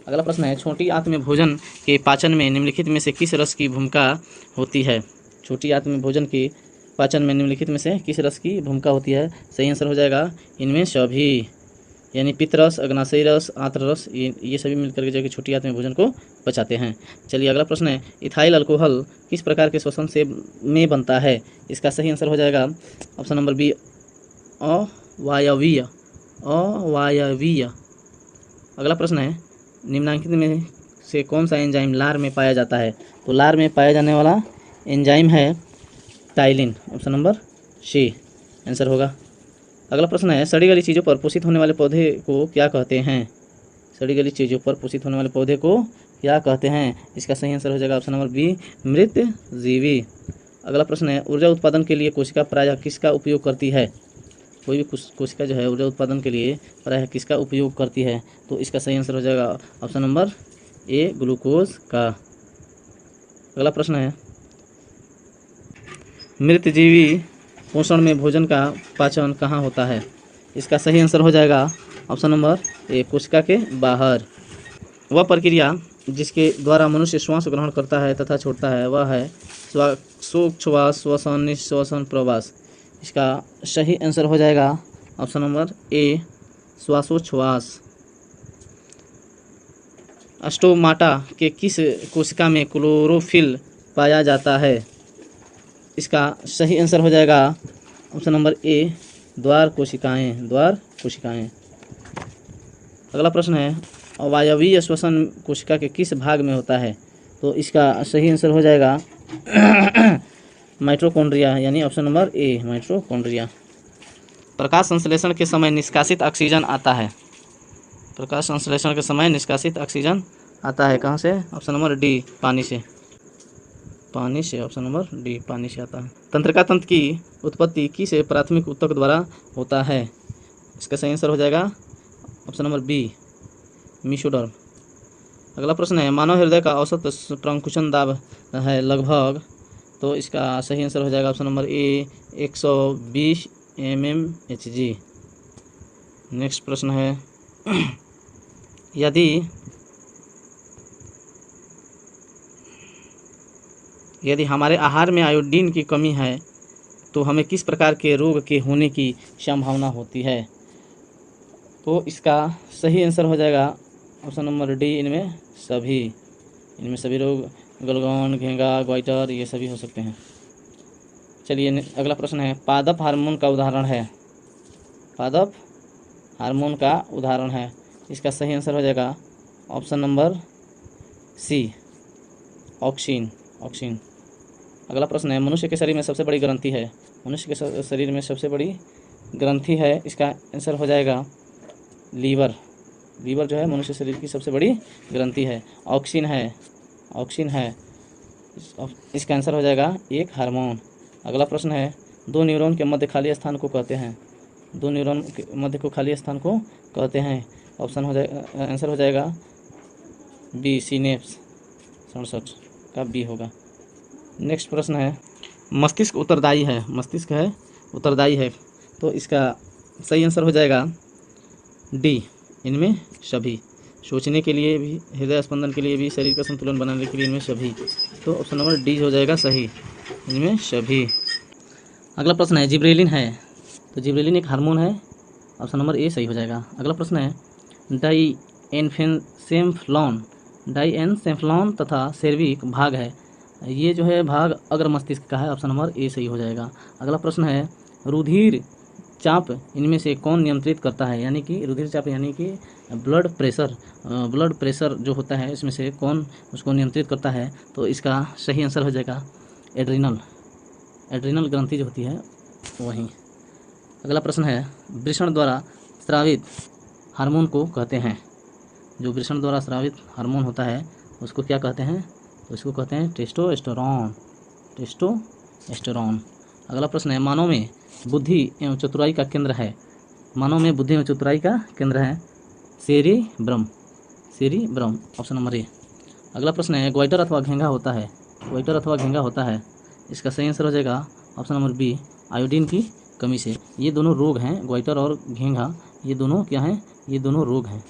अगला प्रश्न है, छोटी आंत में भोजन के पाचन में निम्नलिखित में से किस रस की भूमिका होती है? छोटी आंत में भोजन के पाचन में निम्नलिखित में से किस रस की भूमिका होती है? सही आंसर हो जाएगा इनमें सभी, यानी पित्तरस, अग्नाशयी रस, आंत्र रस, ये सभी मिलकर के जो कि छोटी आंत में भोजन को पचाते हैं। चलिए अगला प्रश्न है, इथाइल अल्कोहल किस प्रकार के श्वसन से में बनता है? इसका सही आंसर हो जाएगा ऑप्शन नंबर बी, अवायवीय। अवायवीय। अगला प्रश्न है, निम्नलिखित में से कौन सा एंजाइम लार में पाया जाता है? तो लार में पाया जाने वाला एंजाइम है ptyalin, option number C answer होगा। अगला प्रश्न है, सड़ी गली चीज़ों पर पोषित होने वाले पौधे को क्या कहते हैं? सड़ी गली चीज़ों पर पोषित होने वाले पौधे को क्या कहते हैं? इसका सही आंसर हो जाएगा ऑप्शन नंबर बी, मृतजीवी। अगला प्रश्न है, ऊर्जा उत्पादन के लिए कोशिका प्रायः किसका उपयोग करती है? कोई भी कोशिका जो है ऊर्जा उत्पादन के लिए प्रायः किसका उपयोग करती है? तो इसका सही आंसर हो जाएगा ऑप्शन नंबर ए, ग्लूकोज का। अगला प्रश्न है, मृतजीवी पोषण में भोजन का पाचन कहाँ होता है? इसका सही आंसर हो जाएगा ऑप्शन नंबर ए, कोशिका के बाहर। वह प्रक्रिया जिसके द्वारा मनुष्य श्वास ग्रहण करता है तथा छोड़ता है वह है श्वासोच्छ्वास, श्वसन, निश्वसन, प्रवास। इसका सही आंसर हो जाएगा ऑप्शन नंबर ए, श्वासोच्छ्वास। स्टोमाटा के किस कोशिका में क्लोरोफिल पाया जाता है? इसका सही आंसर हो जाएगा ऑप्शन नंबर ए, द्वार कोशिकाएं। द्वार कोशिकाएं। अगला प्रश्न है, अवायवीय श्वसन कोशिका के किस भाग में होता है? तो इसका सही आंसर हो जाएगा माइटोकॉन्ड्रिया, यानी ऑप्शन नंबर ए, माइटोकॉन्ड्रिया। प्रकाश संश्लेषण के समय निष्कासित ऑक्सीजन आता है। प्रकाश संश्लेषण के समय निष्कासित ऑक्सीजन आता है कहाँ से? ऑप्शन नंबर डी, पानी से। पानी से, ऑप्शन नंबर डी, पानी से आता है। तंत्रिका तंत्र की उत्पत्ति किस प्राथमिक ऊतक द्वारा होता है? इसका सही आंसर हो जाएगा ऑप्शन नंबर बी, मेसोडर्म। अगला प्रश्न है, मानव हृदय का औसत प्रंकुचन दाब है लगभग, तो इसका सही आंसर हो जाएगा option number A, 120 mmHg। Next प्रश्न है, यदि हमारे आहार में आयोडीन की कमी है तो हमें किस प्रकार के रोग के होने की संभावना होती है? तो इसका सही आंसर हो जाएगा ऑप्शन नंबर डी, इनमें सभी रोग, गलगौन, घेंगा, ग्वाइटर, ये सभी हो सकते हैं। चलिए अगला प्रश्न है, पादप हार्मोन का उदाहरण है। पादप हार्मोन का उदाहरण है। इसका सही आंसर हो जाएगा ऑप्शन नंबर सी, ऑक्सीन। अगला प्रश्न है, मनुष्य के शरीर में सबसे बड़ी ग्रंथि है। मनुष्य के शरीर में सबसे बड़ी ग्रंथि है, इसका आंसर हो जाएगा लीवर। लीवर जो है मनुष्य शरीर की सबसे बड़ी ग्रंथि है। ऑक्सीन है। इसका आंसर हो जाएगा एक हार्मोन। अगला प्रश्न है, दो न्यूरॉन के मध्य खाली स्थान को कहते हैं। दो न्यूरॉन के मध्य को खाली स्थान को कहते हैं। ऑप्शन हो जाएगा, आंसर हो जाएगा बी, सिनेप्स। 67 का बी होगा। नेक्स्ट प्रश्न है, मस्तिष्क उत्तरदायी है, तो इसका सही आंसर हो जाएगा डी, इनमें सभी। सोचने के लिए भी, हृदय स्पंदन के लिए भी, शरीर का संतुलन बनाने के लिए इनमें सभी। तो ऑप्शन नंबर डी हो जाएगा सही, इनमें सभी। अगला प्रश्न है, जिब्रेलिन है, तो जिब्रेलिन एक हार्मोन है, ऑप्शन नंबर ए सही हो जाएगा। अगला प्रश्न है, डाइएनसेफ्लॉन तथा सेर्विक भाग है, ये जो है भाग अग्र मस्तिष्क का है, ऑप्शन नंबर ए सही हो जाएगा। अगला प्रश्न है, रुधिर चाप इनमें से कौन नियंत्रित करता है? यानी कि रुधिर चाप यानी कि ब्लड प्रेशर जो होता है इसमें से कौन उसको नियंत्रित करता है? तो इसका सही आंसर हो जाएगा एड्रिनल ग्रंथि जो होती है वही। अगला प्रश्न है, वृषण द्वारा स्रावित हार्मोन को कहते हैं। जो वृषण द्वारा स्रावित हार्मोन होता है उसको क्या कहते हैं? तो इसको कहते हैं टेस्टोस्टेरोन। अगला प्रश्न है, मानव में बुद्धि एवं चतुराई का केंद्र है। Cerebrum, option number A. अगला प्रश्न है, ग्वाइटर अथवा घेंगा होता है, इसका सही आंसर हो जाएगा ऑप्शन नंबर बी, आयोडीन की कमी से। ये दोनों रोग हैं, ग्वाइटर और घेंगा, ये दोनों क्या हैं? ये दोनों रोग हैं।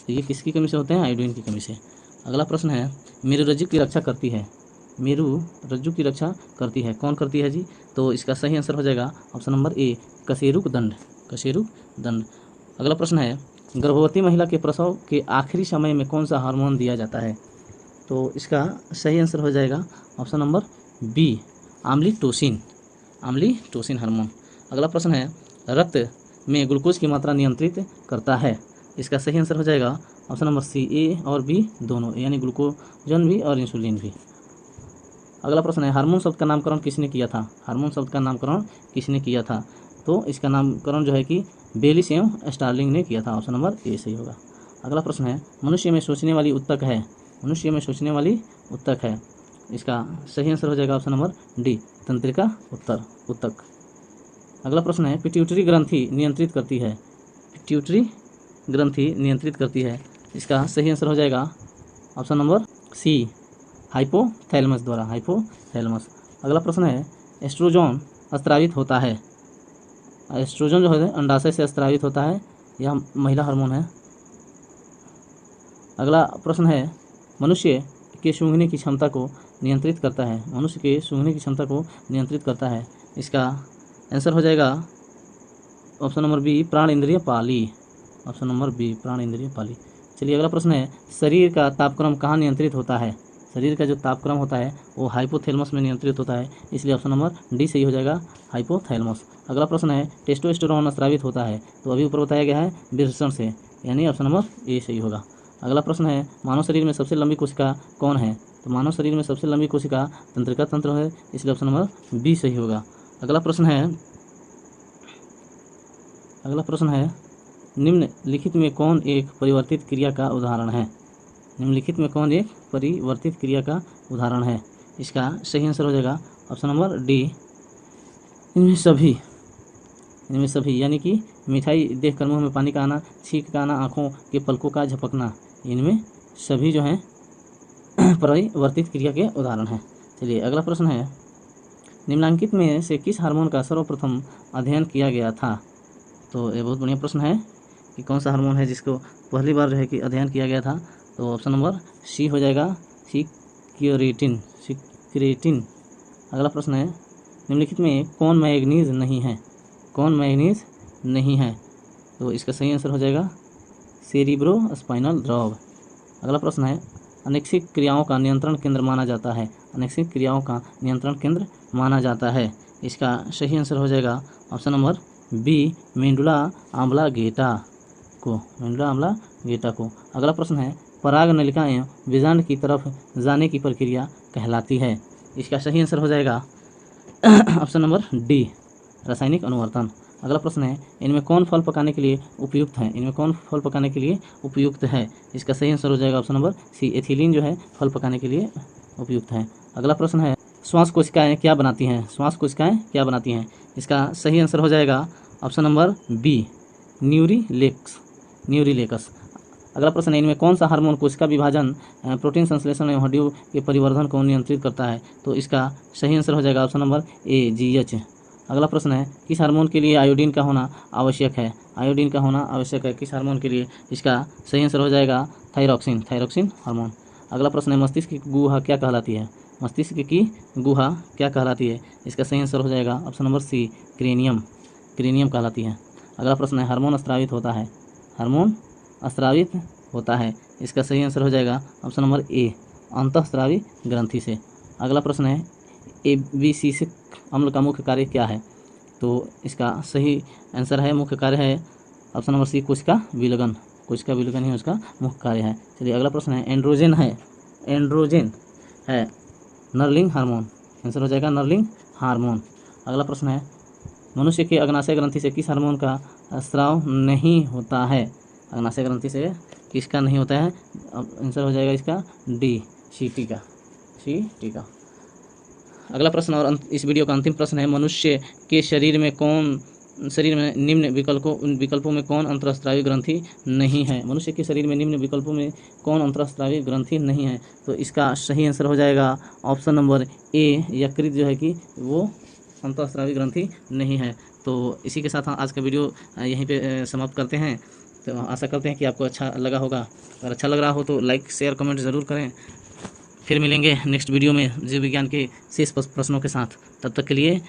तो ये किसकी कमी से होते हैं? आयोडीन की कमी से। अगला प्रश्न है, मेरुरज्जु की रक्षा करती है। मेरुरज्जु की रक्षा करती है, कौन करती है जी? तो इसका सही आंसर हो जाएगा ऑप्शन नंबर ए, कशेरुक दंड। कशेरुक दंड। अगला प्रश्न है, गर्भवती महिला के प्रसव के आखिरी समय में कौन सा हार्मोन दिया जाता है? तो इसका सही आंसर हो जाएगा ऑप्शन नंबर बी, आम्लीटोसिन। आम्लीटोसिन हार्मोन। अगला प्रश्न है, रक्त में ग्लूकोज की मात्रा नियंत्रित करता है। इसका सही आंसर हो जाएगा ऑप्शन नंबर सी, ए और बी दोनों, यानी ग्लूकोजन भी और इंसुलिन भी। अगला प्रश्न है, हार्मोन शब्द का नामकरण किसने किया था? हार्मोन शब्द का नामकरण किसने किया था? तो इसका नामकरण जो है कि बेलिस एवं स्टार्लिंग ने किया था। ऑप्शन नंबर ए सही होगा। अगला प्रश्न है, मनुष्य में सोचने वाली ऊतक है। मनुष्य में सोचने वाली ऊतक है। इसका सही आंसर हो जाएगा ऑप्शन नंबर डी, तंत्रिका ऊतक। अगला प्रश्न है, पिट्यूटरी ग्रंथि नियंत्रित करती है। पिट्यूटरी ग्रंथि नियंत्रित करती है। इसका सही आंसर हो जाएगा ऑप्शन नंबर सी, हाइपोथैलेमस द्वारा, हाइपोथैलेमस। अगला प्रश्न है, एस्ट्रोजन स्रावित होता है। एस्ट्रोजन जो है अंडाशय से स्रावित होता है, यह महिला हार्मोन है। अगला प्रश्न है, मनुष्य के सूंघने की क्षमता को नियंत्रित करता है। मनुष्य के सूंघने की क्षमता को नियंत्रित करता है। इसका आंसर हो जाएगा ऑप्शन नंबर बी, प्राण इंद्रिय पाली। ऑप्शन नंबर बी, प्राण इंद्रिय पाली। चलिए अगला प्रश्न है, शरीर का तापक्रम कहाँ नियंत्रित होता है? शरीर का जो तापक्रम होता है वो हाइपोथैलेमस में नियंत्रित होता है, इसलिए ऑप्शन नंबर डी सही हो जाएगा, हाइपोथैलेमस। अगला प्रश्न है, टेस्टोस्टेरोन स्रावित होता है। तो अभी ऊपर बताया गया है विसर्जन से, यानी ऑप्शन नंबर ए सही होगा। अगला प्रश्न है, मानव शरीर में सबसे लंबी कोशिका कौन है? तो मानव शरीर में सबसे लंबी कोशिका तंत्रिका तंत्र है, इसलिए ऑप्शन नंबर बी सही होगा। अगला प्रश्न है, निम्नलिखित में कौन एक परिवर्तित क्रिया का उदाहरण है? निम्नलिखित में कौन एक परिवर्तित क्रिया का उदाहरण है? इसका सही आंसर हो जाएगा ऑप्शन नंबर डी, इनमें सभी, यानी कि मिठाई देखकर मुंह में पानी का आना, छींक का आना, आँखों के पलकों का झपकना, इनमें सभी जो हैं परिवर्तित क्रिया के उदाहरण हैं। चलिए अगला प्रश्न है, निम्नलिखित में से किस हार्मोन का सर्वप्रथम अध्ययन किया गया था? तो ये बहुत बढ़िया प्रश्न है कि कौन सा हार्मोन है जिसको पहली बार जो है कि अध्ययन किया गया था? तो ऑप्शन नंबर सी हो जाएगा, सिक्रेटिन। अगला प्रश्न है, निम्नलिखित में कौन मैग्नीज नहीं है? कौन मैग्नीज नहीं है? तो इसका सही आंसर हो जाएगा सेरिब्रोस्पाइनल द्रव। अगला प्रश्न है, अनैच्छिक क्रियाओं का नियंत्रण केंद्र माना जाता है। अनैच्छिक क्रियाओं का नियंत्रण केंद्र माना जाता है। इसका सही आंसर हो जाएगा option number B, medulla oblongata को। मेडुला ऑब्लांगेटा को। अगला प्रश्न है, पराग नलिका एवं बीजांड की तरफ जाने की प्रक्रिया कहलाती है। इसका सही आंसर हो जाएगा ऑप्शन नंबर डी, रासायनिक अनुवर्तन। अगला प्रश्न है, इनमें कौन फल पकाने के लिए उपयुक्त है? इनमें कौन फल पकाने के लिए उपयुक्त है? इसका सही आंसर हो जाएगा ऑप्शन नंबर सी, एथिलीन जो है फल पकाने के लिए उपयुक्त है। अगला प्रश्न है, श्वास कोशिकाएं क्या बनाती हैं? श्वास कोशिकाएं क्या बनाती हैं? इसका सही आंसर हो जाएगा ऑप्शन नंबर बी, न्यूरिलेकस। अगला प्रश्न है, इनमें कौन सा हार्मोन कोशिका विभाजन, प्रोटीन संश्लेषण एवं हड्डियों के परिवर्धन को नियंत्रित करता है? तो इसका सही आंसर हो जाएगा ऑप्शन नंबर ए, GH। अगला प्रश्न है, किस हार्मोन के लिए आयोडीन का होना आवश्यक है? आयोडीन का होना आवश्यक है किस हार्मोन के लिए? इसका सही आंसर हो जाएगा थायरॉक्सिन हार्मोन। अगला प्रश्न है, मस्तिष्क की गुहा क्या कहलाती है? मस्तिष्क की गुहा क्या कहलाती है? इसका सही आंसर हो जाएगा ऑप्शन नंबर सी, क्रेनियम कहलाती है। अगला प्रश्न है, हार्मोन स्रावित होता है। हार्मोन स्रावित होता है। इसका सही आंसर हो जाएगा ऑप्शन नंबर ए, अंतःस्रावी ग्रंथि से। अगला प्रश्न है, एब्सिसिक अम्ल का मुख्य कार्य क्या है? तो इसका सही आंसर है, मुख्य कार्य है ऑप्शन नंबर सी, कोशिका विलगन ही उसका मुख्य कार्य है। चलिए अगला प्रश्न है, एंड्रोजन है नर्लिंग हार्मोन। आंसर हो जाएगा नर्लिंग हार्मोन। अगला प्रश्न है, मनुष्य के अग्नाशय ग्रंथि से किस हार्मोन का स्राव नहीं होता है? अग्नाशय ग्रंथि से किसका नहीं होता है? आंसर हो जाएगा इसका डी, सीटी का। अगला प्रश्न और इस वीडियो का अंतिम प्रश्न है, मनुष्य के शरीर में निम्न विकल्पों में कौन अंतःस्रावी ग्रंथि नहीं है? मनुष्य के शरीर में निम्न विकल्पों में कौन अंतःस्रावी ग्रंथि नहीं है? तो इसका सही आंसर हो जाएगा ऑप्शन नंबर ए, यकृत जो है कि वो अंतःस्रावी ग्रंथि नहीं है। तो इसी के साथ आज का वीडियो यहीं पे समाप्त करते हैं। तो आशा करते हैं कि आपको अच्छा लगा होगा। अगर अच्छा लग रहा हो तो लाइक शेयर कमेंट ज़रूर करें। फिर मिलेंगे नेक्स्ट वीडियो में जीव विज्ञान के शेष प्रश्नों के साथ। तब तक के लिए